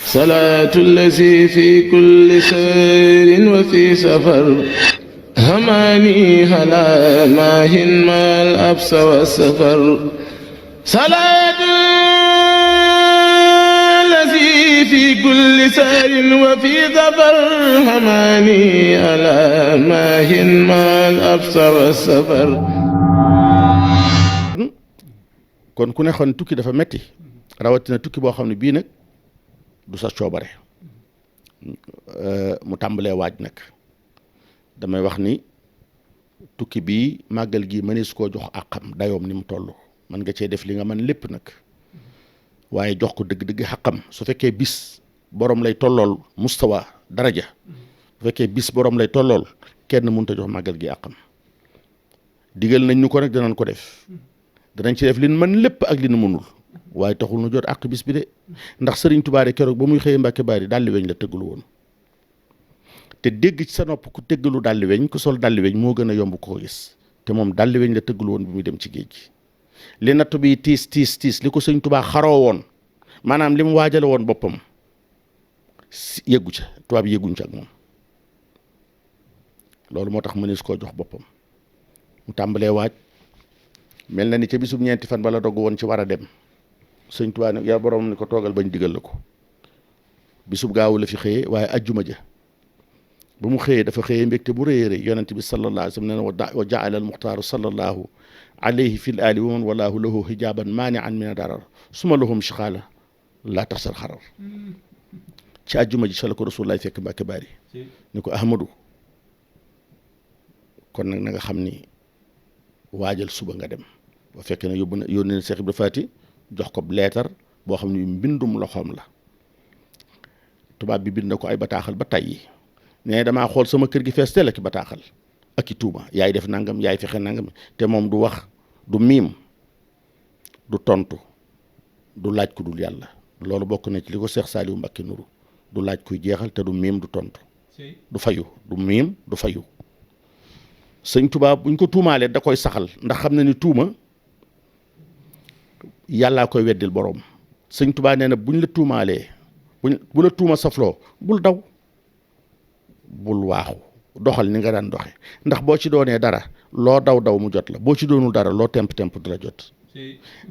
salaatu allazi fi kulli sayrin wa fi safar hamaani halaa maahin maal absa wa safar salaatu allazi fi kulli sayrin wa fi safar hamaani halaa maahin maal absa wa safar. kon ku ne xam ne tukki dafa metti rawatina tukki boo xam ne bii nag du sa coobare mu tàmbalee waaj nag damay wax ni tukki bii màggal gi mënees koo jox àqam dayoom ni mu toll mën nga cee def li nga mën lépp nag waaye jox ko dëgg-dëgg xaqam su fekkee bis borom lay tollool mustawa daraja su fekkee bis borom lay tollool kenn mënut a jox màggal gi àqam digal nañ ñu ko nag danañ ko def danañ ci def li nu mën lépp ak li nu mënul waaye taxul nu jot àq bis bi de ndax sëriñ Tuubaa de keroog ba muy xëyee Mbàkke Baari dalli weñ la tëggalu woon te dégg ci sa nopp ku tëggalu dalli weñ ku sol dalli weñ moo gën a yomb ko gis te moom dalli weñ la tëggalu woon bi muy dem ci géej gi li nattu bi tiis li ko sëriñ Tuubaa xaroo woon maanaam li mu waajale woon boppam yëggu ca tubaab yëgguñ ca ak moom loolu moo tax mënees koo jox boppam mu tàmbalee waaj mel na ni ca bisum ñeenti fan bala dogg woon ci war a dem sëñ Tuubaa ne yaa borom ni ko toogal bañ digal la ko bisub gaawu la fi xëyee waaye ajjuma ja ba mu xëyee dafa xëyee mbégte bu rëy rëy yonent bi sallallahu alayhi wa sallam nee na wa jaala al muxtaaru sallallahu alayhi fil ali wa man walaahu lahu hijaaban maanian min darar suma lahum shixaala laa taxsal xarar ci ajjuma ji sa la ko rasulullaay fekk Mbàkke Baari ni ko ahmadu kon nag na nga xam ni waajal suba nga dem ba fekk ne yónni na Seex Ibra Faati jox ko leetar boo xam ne mbindum loxoom la tubaab bi bind na ko ay bataaxal ba tàyyi ne damaa xool sama kër gi fees teel ak i bataaxal ak i tuuma yaay def nangam yaay fexe nangam te moom du wax du miim du tontu du laaj ku dul yàlla loolu bokk na ci li ko Seex Saaliwu Mbàkke nuru du laaj kuy jeexal te du miim du tontu du fayu du miim du fayu sëñ Tuubaa buñ ko tuumaalee da koy saxal ndax xam na ni tuuma yàllaa koy weddil boroom sëñ Tuubaa nee na buñ la tuumaalee bu la tuuma safloo bul daw bul waaxu doxal ni nga daan doxe ndax boo ci doonee dara loo daw mu jot la boo ci doonul dara loo temp du la jot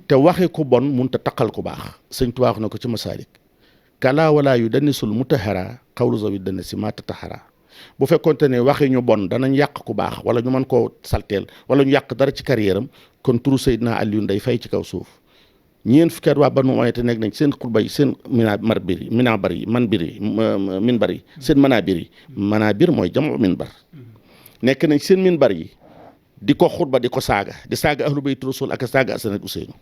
te waxe ku bon munta taqal ku baax sëñ Tuubaa wax na ko ci Masaalik kala walaa yu danisul mutahara xawlu zawi dana si ma tatahara bu fekkonte ne waxi ñu bon danañ yàq ku baax wala ñu mën koo salteel wala ñu yàq dara ci carrière am kon turu Seydina Aliyun day fay ci kaw suuf ñeent fukki at waa Banu Umayya te nekk nañ seen xutba yi seen minbar yi seen manabir mooy jamu minbar nekk nañ seen minbar yi di ko xutba di ko saaga di saaga ahlu bayt rasul ak saaga Asan ak Useynu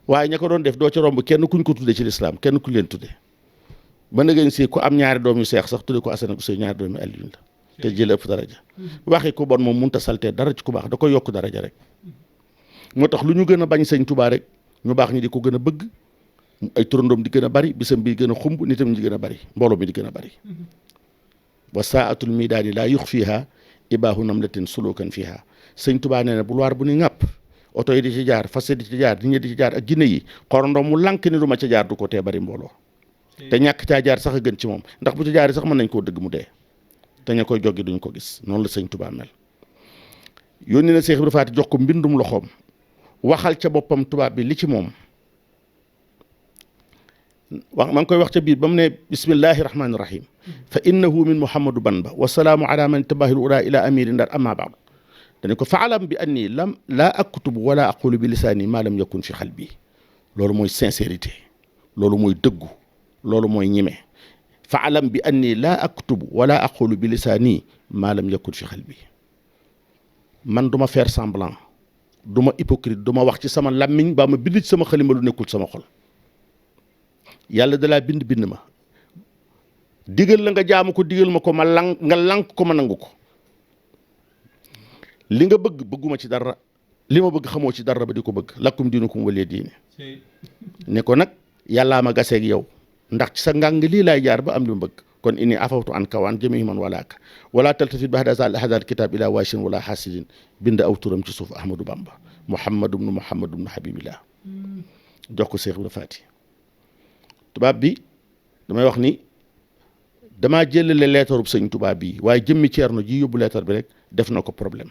waaye ña ko doon def doo ci romb kenn kuñ ko tudde ci lislaam kenn kuñ leen tudde ba na ngeen si ku am ñaari doom yu seex sax tudde ko Asan ak Useynu ñaari doom yu Aliyun la te jële ëpp daraja waxi ko bon moom munta saltee dara ci ku baax da koy yokk daraja rek moo tax lu ñu gën a bañ sëñ Tuubaa rek ñu baax ñi di ko gën a bëgg ay turandoom di gën a bari bisam bi gën a xumb nitam ñi gën a bari mbooloo mi di gën a bari wa saatul midaani laa yux fiiha ibaahu namlatin sulukan fiiha sëñ Tuubaa nee na bul waar bu ni ŋàpp oto yi di ci jaar fas di ci jaar nit ñi di ci jaar ak ginne yi xorondom mu lànk ni du ma ca jaar du ko tee bari mbooloo te ñàkk caa jaar sax a gën ci moom ndax bu ci jaaree sax mën nañ koo dëgg mu dee te ña koy joggi duñ ko gis noonu la sëñ Tuubaa mel yónni na Seex Ibra Faati jox ko mbindum loxoom waxal ca boppam tubaab bi li ci moom wax maa ngi koy wax ca biir ba mu ne bismillahi rahmaani rahim fa innahu min Muhammadu Banba wasalaamu ala man tabahil ura ila amiri ndar amma baad dañu ko faalam bi anni laa aktubu wala aqulu bi lisaani maa lam yakun fi xalbi loolu mooy sincérité loolu mooy dëggu loolu mooy ñime faalam bi anni laa aktubu wala aqulu bi lisaani maa lam yakun fi xalbi man duma faire semblant du ma hypocrite du ma wax ci sama làmmiñ baa ma bind ci sama xalima lu nekkul sama xol yàlla dalaa bind ma digal la nga jaamu ko digal ma ko ma nga lank ko ma nangu ko li nga bëgguma ci dara li ma bëgg xamoo ci dara ba di ko bëgg lakkum diinukum waliya diine ne ko nag yàllaa ma gaseeg yow ndax ci sa ngàng lii laay jaar ba am li ma bëgg kon inni afawtu an kawaan jamihi man walaaka wala taltafit ba hadal kitab ila waashin wala hasidin bind aw turam ci suuf Ahmadou Bamba Muhammadu bnu Habibillah jox ko Seex Ibra Faati tubaab bi damay wax ni damaa jëlale leetarub sëñ Tuubaa bii waaye jëmmi Ceerno ji yóbbu leetar bi rek def na ko problème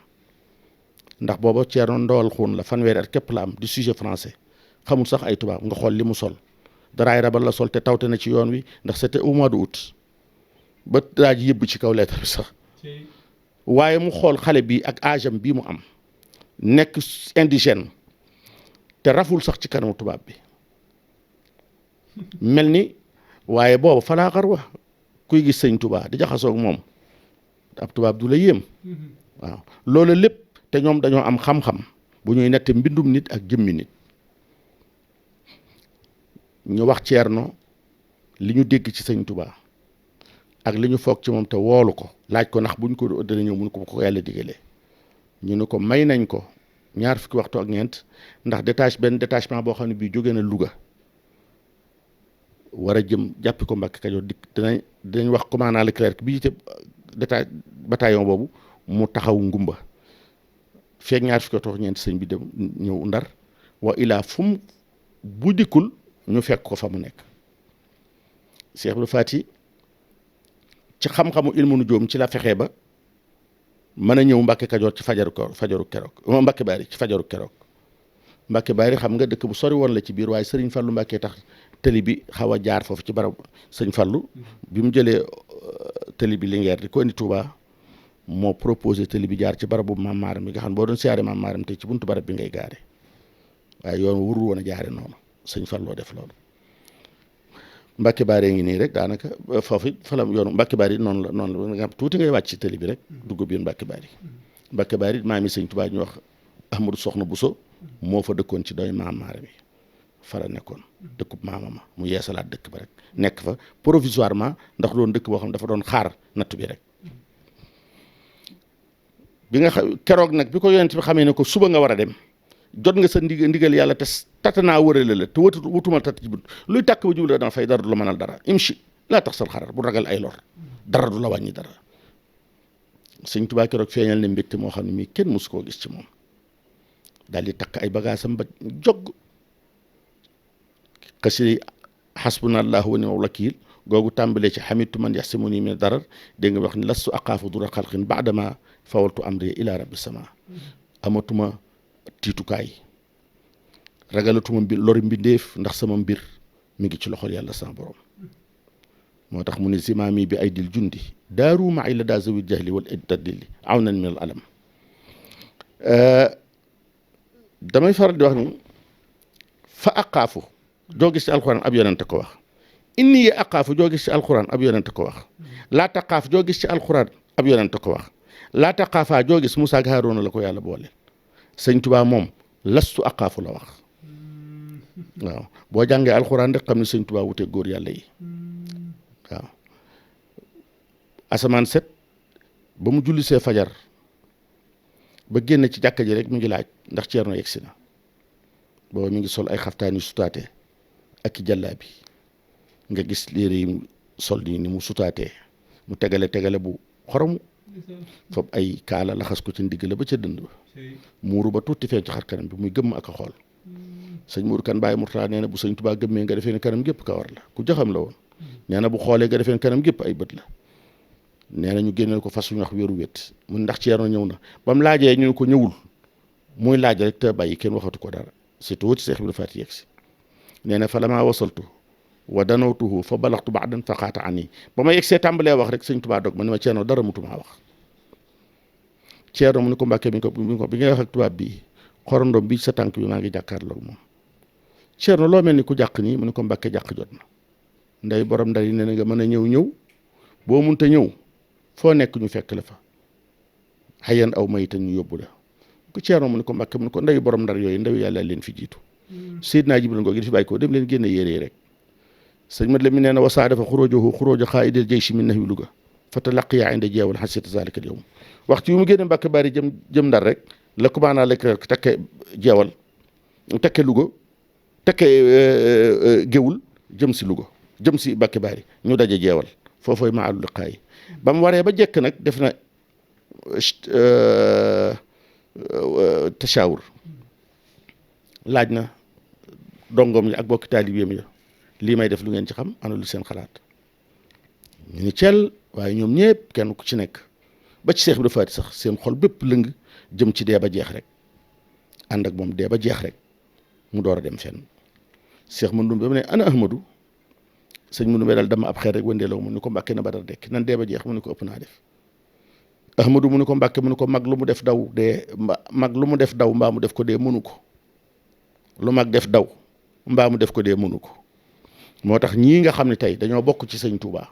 ndax booba Ceerno ndawal xuun la fanweeri at képp la am di sujet français xamul sax ay tubaab nga xool li mu sol daraay rabal la sol te tawte na ci yoon wi ndax c'était au mois d'août ba daa ji yëbb ci kaw leetar bi sax waaye mu xool xale bi ak âge am bii mu am nekk indigène te raful sax ci kanamu tubaab bi mel ni waaye boobu falaa xar wa kuy gis sëñ Tuubaa di jaxasoog moom ab tubaab du la yéem waaw loolu lépp te ñoom dañoo am xam-xam bu ñuy nette mbindum nit ak jëmmi nit ñu wax Ceerno li ñu dégg ci sëñ Tuubaa ak li ñu foog ci moom te woolu ko laaj ko ndax buñ ko dana ñëw mun ko yàlla digalee ñu ne ko may nañ ko 2 fukki waxtu ak ñeent ndax benn détachement boo xam ne bii jóge na Louga war a jëm jàppi ko Mbàkke Kajoor dinañ wax commandant Leclerc bi ci bataillon boobu mu taxaw ngumba feeg 2 fukki waxtu ak ñeent sëñ bi dem ñëw Ndar wa ilaa fu bu dikkul ñu fekk ko fa mu nekk Cheikh Ibra Faty ci xam-xamu ilmu nujuum ci la fexee ba mën a ñëw Mbàkke Kajoor ci fajaru keroog Mbàkke Baari ci fajaru keroog Mbàkke Baari xam nga dëkk bu sori woon la ci biir waaye Sëriñ Fallu Mbàkke tax tëli bi xaw a jaar foofu ci barab sëñ Fallu bi mu jëlee tëli bi Linguère di ko indi Touba moo proposé tëli bi jaar ci barabu Maam Maaram bi nga xam boo doon siyaare Maam Maaram te ci buntu barab bi ngay gaare waaye yoon wurul woon a jaare noonu sëñ Falloo def loolu Mbàkke Baari ngi nii rek daanaka foofu fa la yoonu Mbàkke Baari noonu la nga xam tuuti ngay wàcc ci tëli bi rek dugg biir Mbàkke Baari maam yi sëñ Tuubaa ñu wax Ahmadu Soxna Buso moo fa dëkkoon ci doy Maam Maaram yi fa la nekkoon dëkkub maamama mu yeesalaat dëkk ba rek nekk fa provisoirement ndax doon dëkk boo xam dafa doon xaar natt bi rek bi nga xam keroog nag bi ko yonent bi xamee ne ko suba nga war a dem jot nga sa ndigal yàlla te tatanaa wërale la te wutumal tat ci bunt luy tàkk ba jublu dana fay dara du la mënal dara imshi laa tax sal xarar bu ragal ay lor dara du la wàññi dara sëñ Tuubaa keroog feeñal ne mbégte moo xam ne mii kenn mosu koo gis ci moom daal di takk ay bagaasam ba jog xasida xasbunallahu wa ni'mal wakiil googu tàmbalee ci xamitu man yaxsimuni min darar dégg nga wax ni lastu aqaafu dura xalqin baadama fawaltu amri ila rabbi sama amatuma tiitukaay ragalatuma lori mbindeef ndax sama mbir mi ngi ci loxol yàlla sama borom moo tax mu ne zimaami bi ay dil jundi daaru ma ay la daa zawil jahli wal iddadilli aw nan min al alam damay faral di wax ni fa aqaafu joo gis ci alxuraan ab yonente ko wax inni yi aqaafu joo gis ci alxuraan ab yonente ko wax laa taqaaf joo gis ci alxuraan ab yonente ko wax laa taqaafaa joo gis Musaa ak Haaruuna la ko yàlla boole sëñ Tuubaa moom lastu aqaafu la wax waaw boo jàngee alxuraan rek xam ne sëñ Tuubaa wutee góor yàlla yi waaw asamaan set ba mu julli see fajar ba génn ci jàkka ji rek mi ngi laaj ndax Ceerno yegsi na booba mi ngi sol ay xaftaan yu sutaate ak ki jàllaabi nga gis léere yi sol ni mu sutaatee mu tegale bu xoromu foofu ay kaala laxas ko ci ndigg la ba ca dënd ba muuru ba tuuti feeñ ci xar kanam bi muy gëmm ak a xool sëñ Mourou Kane Baye Mourtala nee na bu sëñ Tuubaa gëmmee nga defee ne kanam gépp kawar la ku jaxam la woon nee na bu xoolee nga defee ne kanam gépp ay bët la nee na ñu génneel ko fas yu ñu wax wéeru wét mun ndax Ceerno ñëw na ba mu laajee ñu ne ko ñëwul muy laaj rek te bàyyi kenn waxatu ko dara surtout ci Seex Ibra Faty yegg si nee na fa lamaa wasaltu wa danawtuhu fa balaxtu ba'dan fa xaata ani ba ma yegg see tàmbalee wax rek sëñ Tuubaa dog ma ne ma Ceerno dara mutumaa wax Ceerno mu ne ko Mbàkke bi ngay wax ak tubaab bi xorondom bi sa tànk bi maa ngi jàkkaarloog moom Ceerno loo mel ni ku jàq nii mu ne ko Mbàkke jàq jot na nday borom ndar yi nee na nga mën a ñëw boo munta ñëw foo nekk ñu fekk la fa xayan aw mayitan ñu yóbbu la ku Ceerno mu ne ko Mbàkke mu ne ko nday borom ndar yooyu ndaw yàlla leen fi jiitu Seydina Jibril ngoo gi di fi bàyyi ko dem leen génne yére yi rek sëñ mat la mi nee na wasaa dafa xuróoja xaa'idil jayshi min nahwi Louga fa talaqiya inda jeewal xasita zalika al yawm waxtu yu mu génne Mbàkke Bari jëm ndar rek la ko maanaa lekk takke jeewal takke Louga takke géwul jëm si Louga jëm si Mbàkke Bari ñu daje jeewal foofooy ma àllu liqaay ba mu waree ba jekk nag def na tashawur laaj na dongom yi ak bokki taalibeem ya lii may def lu ngeen ci xam ana lu seen xalaat ñu ni cel waaye ñoom ñëpp kenn ku ci nekk ba ci Seex Ibra Faati sax seen xol bépp lëng jëm ci dee ba jeex rek ànd ak moom dee ba jeex rek mu door a dem fenn Seex Mandumbe ba mu ne ana Ahmadu sëñ Mandumbe daal dama ab xeer rek wëndeeloo mu ni ko Mbàkke na ba dara dekk nan dee ba jeex mu ni ko ëpp naa def Ahmadu mu ni ko Mbàkke mu ni ko mag lu mu def daw dee mag lu mu def daw mbaa mu def ko dee mënu ko lu mag def daw mbaa mu def ko dee mënu ko moo tax ñii nga xam ne tey dañoo bokk ci sëñ Touba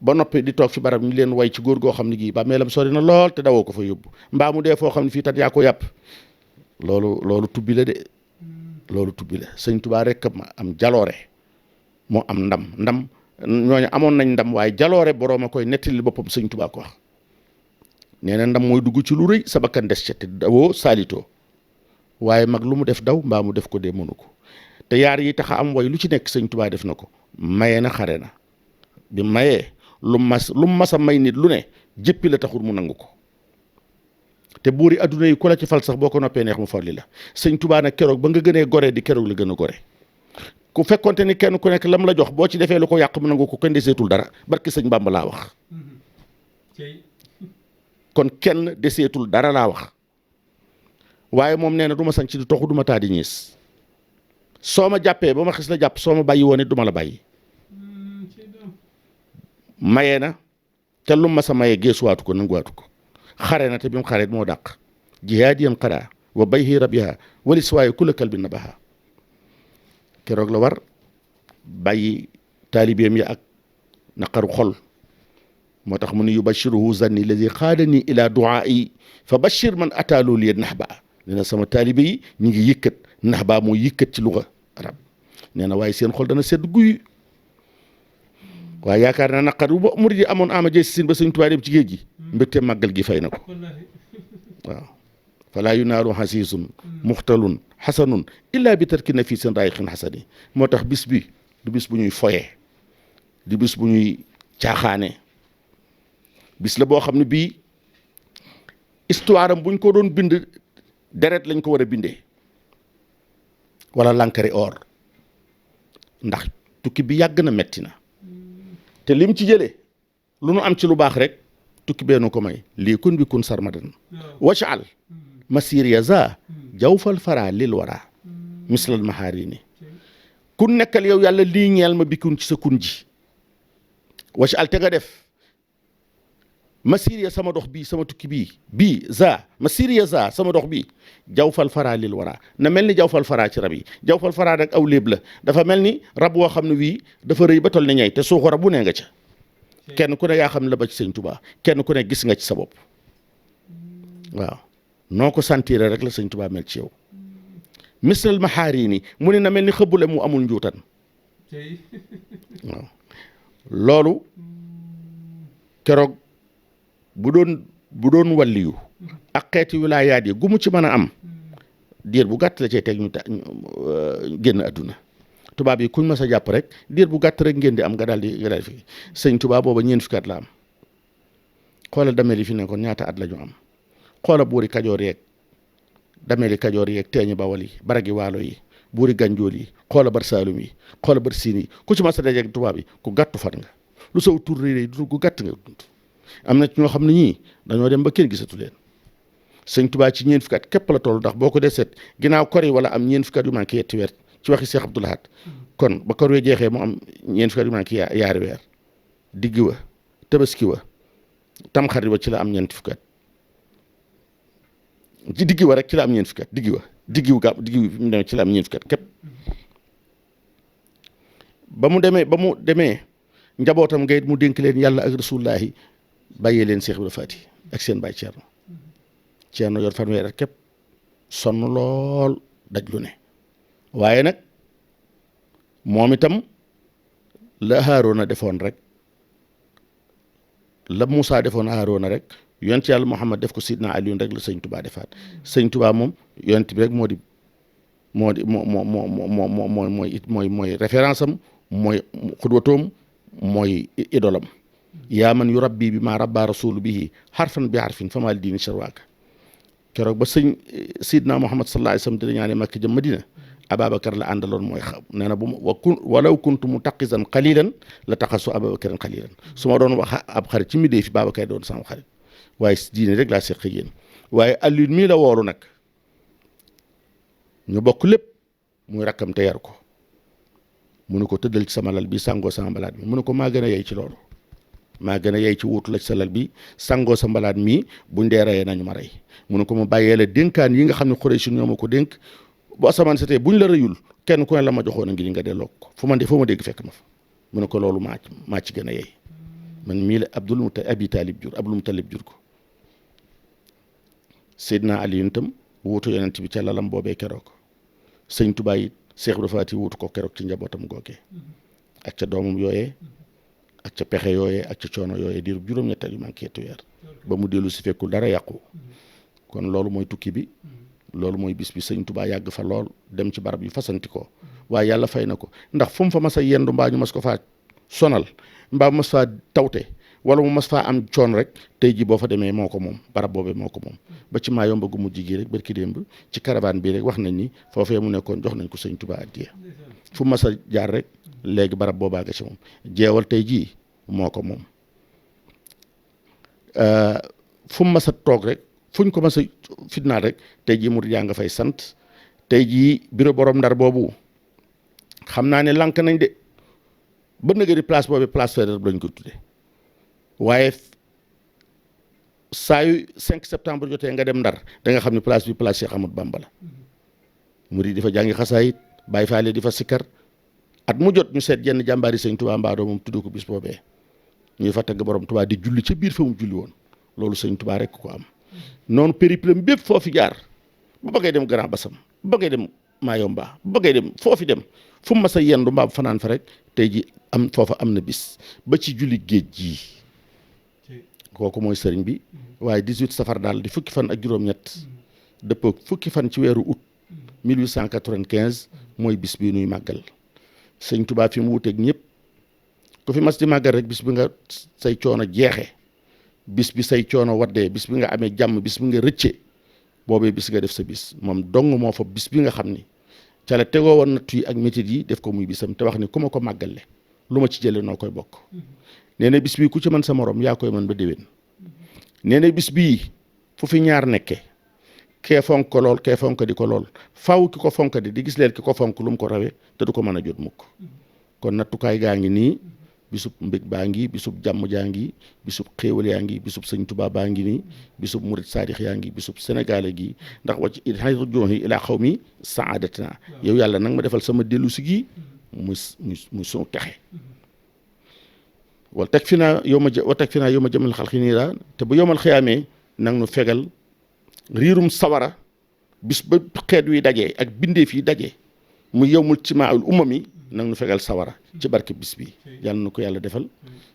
ba noppi di toog fi barab ñu leen way ci góor goo xam ne gii ba meelam sori na lool te dawoo ko fa yóbbu mbaa mu dee foo xam ne fii tat yaa ko yàpp loolu tubbi la de loolu tubbi la sëñ Touba rek am jaloore moo am ndam ñooñu amoon nañ ndam waaye jaloore boroom a koy nettali boppam sëñ Touba ko wax nee na ndam mooy dugg ci lu rëy sa bakkan des ca te dawoo saalitoo waaye mag lu mu def daw mbaa mu def ko dee mënu ko te yaar yi tax a am way lu ci nekk sëñ Touba def na ko maye na xare na bi mayee lu mas a may nit lu ne jëppi la taxul mu nangu ko te buuri adduna yi ku la ci fal sax boo ko noppee neex mu folli la sëñ Touba nag keroog ba nga gënee gore di keroog la gën a gore ku fekkonte ni kenn ku nekk lam la jox boo ci defee lu ko yàq mu nangu ko kenn deseetul dara barki sëñ Bàmba laa wax kon kenn deseetul dara laa wax waaye moom nee na du ma sañ ci di toxu du ma taa di ñiis soo ma jàppee ba ma xis la jàpp soo ma bàyyi woon it du ma la bàyyi maye na te lu ma sa maye geesuwaatu ko nanguwaatu ko xare na te bi mu xare moo dàq jihaadiyan xaraa wa bayhi rabiha wali siwaaye kula kalbi nabaha keroog la war bàyyi taalibeem ya ak naqaru xol moo tax mu ne yubashiruhu zanni lazi xaadani ila duaai fa bashir man ataaloo liye nax baa nee na sama taalibe yi ñu ngi yëkkat nax baa moo yëkkat ci luga arab nee na waaye seen xol dana sedd guy waaye yaakaar naa naqar bu murid yi amoon ama jëy si sin ba sëñ Tuubaa dem ci géej gi mbégte màggal gi fay na ko waaw falaa yunaaru xasiisun muxtalun xasanun illa bi tarki na fii seen raayixin xasani moo tax bis bi du bis bu ñuy foyee du bis bu ñuy caaxaane bis la boo xam ne bii histoire am buñ ko doon bind deret lañ ko war a bindee wala lankari or ndax tukki bi yàgg na metti na te lim ci jëlee lu nu am ci lu baax rek tukki bee nu ko may lii kun bi kun sarmadan wacaal masir ya za jawfal fara lil wara mislal maharini kun nekkal yow yàlla lii ñeel ma bikun ci sa kun ji wacaal te nga def masir ya sama dox bii sama tukki bii za masir ya za sama dox bii jawfal fara lil wara na mel ni jawfal fara ci rab yi jawfal fara nag aw léeb la dafa mel ni rab woo xam ne wii dafa rëy ba tol ni ñay te suuxu rab bu ne nga ca kenn ku ne yaa xam ne la ba ci sëñ Touba kenn ku ne gis nga ci sa bopp waaw noo ko sentir rek la sëñ Touba mel ci yow mislal maxaari ni mu ne na mel ni xëbbule mu amul njuutan waaw loolu keroog bu doon wàlliyu ak xeeti wilaayaat yi gu mu ci mën a am diir bu gàtt la cay teg ñu génn adduna tubaab yi kuñ ma sa jàpp rek diir bu gàtt rek ngeen di am nga daal di fi sëñ Tuubaa booba ñeent fukki at la am xoola dameel yi fi nekkoon ñaata at la ñu am xoola buuri kajoor yeeg dameeli kajoor yeeg teeñi bawal yi baragi waalo yi buuri gànjool yi xoola bar saalum yi xoola bar siin yi ku ci ma sa dajeeg tubaab yi ku gàttu fan nga lu saw tur réy du ku gàtt nga dund am na ci ñoo xam ne ñii dañoo dem ba kenn gisatu leen sëñ Tuubaa ci ñeent fukki at képp la toll ndax boo ko dee seet ginnaaw kor yi wala am ñeent fukki at yu manqué yetti weer ci waxi Cheikh Abdoul Ahad kon ba kor wee jeexee mu am ñeent fukki at yu manqué yaari weer diggi wa tabaski wa tamxarit wa ci la am ñeent fukki at ci diggi wa rek ci la am ñeent fukki at diggi wi mu demee ci la am ñeent fukki at képp ba mu demee njabootam ngay mu dénk leen yàlla ak rasulullahi bàyyee leen Cheikh Ibra Faty ak seen baay Ceerno yor fanweer at képp sonn lool daj lu ne waaye nag moom itam la Haaruna defoon rek la Moussa defoon Haaruna rek yonent yàlla Muhammad def ko Sidna Aliyun rek la sëñ Touba defaat sëñ Touba moom yonent bi rek mooy référence am mooy xudwatoom mooy idolam yaa man yu rabbi bi maa rabba rasulu bihi harfan bi harfin fama li diini sharwaaka keroog ba sëñ Sidna Muhammad sallallahu alayhi wa sallam dina ñaane Makka jëm Madina Ababacar la àndaloon mooy xam nee na bu ma walaw kuntu mutaqisan qalilan la taxasu Ababakarin qalilan su ma doon wax ab xarit ci midee fi Babacar doon sama xarit waaye diine rek laa seq yéen waaye Alioune mii la woolu nag ñu bokk lépp muy rakkam te yar ko mu ne ko tëddal ci sama lal bi sangoo sama mbalaat mi mu ne ko maa gën a yey ci loolu maa gën a yey ci wuutu la ci sa lal bi sangoo sa mbalaat mii buñ dee reyee nañu ma rey mu ne ko ma bàyyee la dénkaan yi nga xam ne Quraysh ñoo ma ko dénk bu asamaan setee buñ la rëyul kenn ku ne la ma joxoon a ngi nga delloo ko fu ma dégg fekk ma fa mu ne ko loolu maa ci gën a yey man mii la Abi Talib jur Abdul Mutalib jur ko Seydina Ali itam wuutu yonent bi ca lalam boobee keroog sëñ Tuubaa it Seex Ibra Faati wuutu ko keroog ci njabootam googee ak ca doomam yooyee ak ca pexe yooyee ak ca coono yooyee diiru juróom-ñett yu manqué weer ba mu dellu si fekkul dara yàqu kon loolu mooy tukki bi loolu mooy bis bi sëñ Tuubaa yàgg fa lool dem ci barab yu fasanti ko waaye yàlla fay na ko ndax fu mu fa mas a yendu mbaa ñu mas ko faa sonal mbaa mas faa tawte wala mu mas faa am coon rek tey ji boo fa demee moo ko moom barab boobee moo ko moom ba ci Mayumba gu mujj gi rek barki démb ci caravane bi rek wax nañ ni foofee mu nekkoon jox nañ ko sëñ Tuubaa addiya fu mas a jaar rek léegi barab boobaa nga ci moom jeewal tey jii moo ko moom fu mu mas a toog rek fuñ ko mas a fitnaal rek tey jii murid yaa nga fay sant tey jii bureau borom Ndar boobu xam naa ne lànk nañ de ba nëgëri place boobu place Faidherbe lañ ko tudde waaye saa yu 5 septembre jotee nga dem Ndar da nga xam ne place bi place Cheikh Ahmadou Bamba la murid di fa jàngi xasaayit Baay Faal di fa sikkar at mu jot ñu seet jenn jàmbaari sëñ Tuubaa mbaadoo moom tudd ko bis boobee ñuy fa tagg borom Tuubaa di julli ca biir fa mu julli woon loolu sëñ Tuubaa rek ko am noonu périple bépp foofi jaar ba bëggee dem Grand Bassam ba bëggee dem Mayumba ba bëggee dem foofi dem fu mu mas a yendu mbaa fanaan fa rek tey ji am foofa am na bis ba ci julli géej gii kooku mooy sëriñ bi waaye 18 safar daal di fukki fan ak juróom-ñett dëppoo fukki fan ci weeru août 1895 mooy bis bii nuy màggal sëñ Tuubaa fi mu wuteeg ñëpp ku fi mas di màggal rek bis bi nga say coono jeexe bis bi say coono waddee bis bi nga amee jàmm bis bi nga rëcce boobee bis nga def sa bis moom dong moo fa bis bi nga xam ni ca la tegoo woon natt yi ak métit yi def ko muy bisam te wax ni ku ma ko màggale lu ma ci jële noo koy bokk nee na bis bii ku ci mën sa morom yaa koy mën ba déwén nee na bis bii fu fi ñaar nekke kee fonk ko lool kee fonk di ko lool faw ki ko fonk di gis leen ki ko fonk lu mu ko rawee te du ko mën a jot mukk kon nattukaay gaa ngi nii bisub mbég baa ngi bisub jàmm jaa ngi bisub xéewal yaa ngi bisub sëñ Tuubaa baa ngi nii bisub murid saadix yaa ngi bisub sénégalais gi ndax wacc ilhajoni ilaa xaw mi saadatina yow yàlla nag ma defal sama dellu si gi muy sunu texe wala teg fi naa yow ma jëmal xalqi nii daa te bu yomal xiyaamee nag nu fegal riirum sawara bis ba xeet wi dajee ak bindeef yi dajee mu yowmul timaa'ul umami nag nu fegal sawara ci barke bis bi yàlla na ko yàlla defal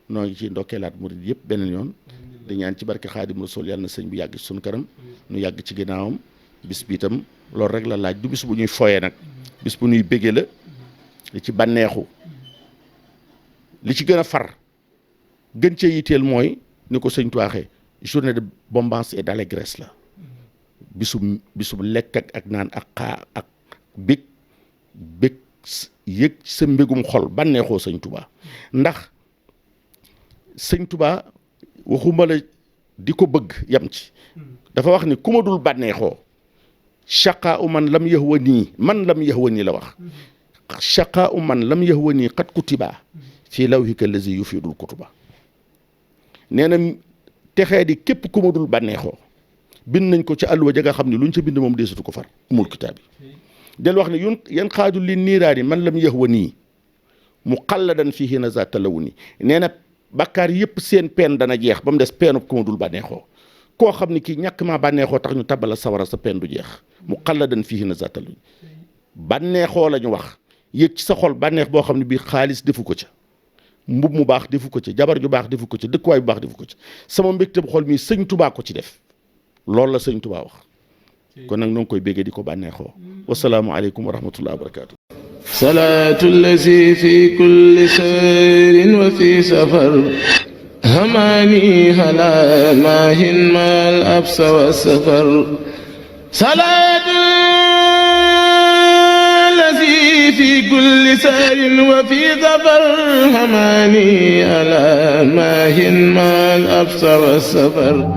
noo ngi ci ndokkeelaat murid yëpp beneen yoon di ñaan ci barke Xaadim Rasuul yàlla na sëñ bi yàgg ci suñu kanam nu yàgg ci ginnaawam bis bi itam loolu rek la laaj du bis bu ñuy foyee nag bis bu ñuy béggee la li ci bànneexu li ci gën a far gën cee yitteel mooy ni ko sëñ tuwaaxee journée de bombance et d'allégresse la bisub lekk ak naan ak xaa ak bég yëg sa mbégum xol bànneexoo sëñ Tuubaa ndax sëñ Tuubaa waxuma la di ko bëgg yam ci dafa wax ni ku ma dul bànneexoo shaqaa u man lam yahwa nii la wax shaqaa u man lam yahwa nii xat kutiba fii lawhika lazi yufidul kutuba nee na texee di képp ku ma dul bànneexoo bind nañ ko ci àlluwa ja nga xam ne luñ ca bind moom deesatu ko far umul kitaab yi del wax ne yan xaaju li niiraani man lam yahwa nii mu xalladan fii na za talawu ni nee na bàkkaar yëpp seen peen dana jeex ba mu des peenub ku ma dul bànneexoo koo xam ne kii ñàkk maa bànneexoo tax ñu tabala sawara sa peen du jeex mu xalladan fii na za talawu ni bànneexoo la ñu wax yëg ci sa xol bànneex boo xam ne bii xaalis defu ko ca mbub mu baax defu ko ca jabar ju baax defu ko ca dëkkuwaay bu baax defu ko ca sama mbégte bu xol mii sëñ Tubaa ko ci def loolu la sëñ Tubaa wax kon nag noo ngi koy béggee di ko bànneexoo wasalaamu aleykum wa rahmatullahi wa barakaatu salaatu allazi fi kulli sayrin wa fi safar hamani hala maahin mal absa wa safar salaatu الذي في كل سار وفي ظفر هماني ألا ماهن ما الأبصر والسفر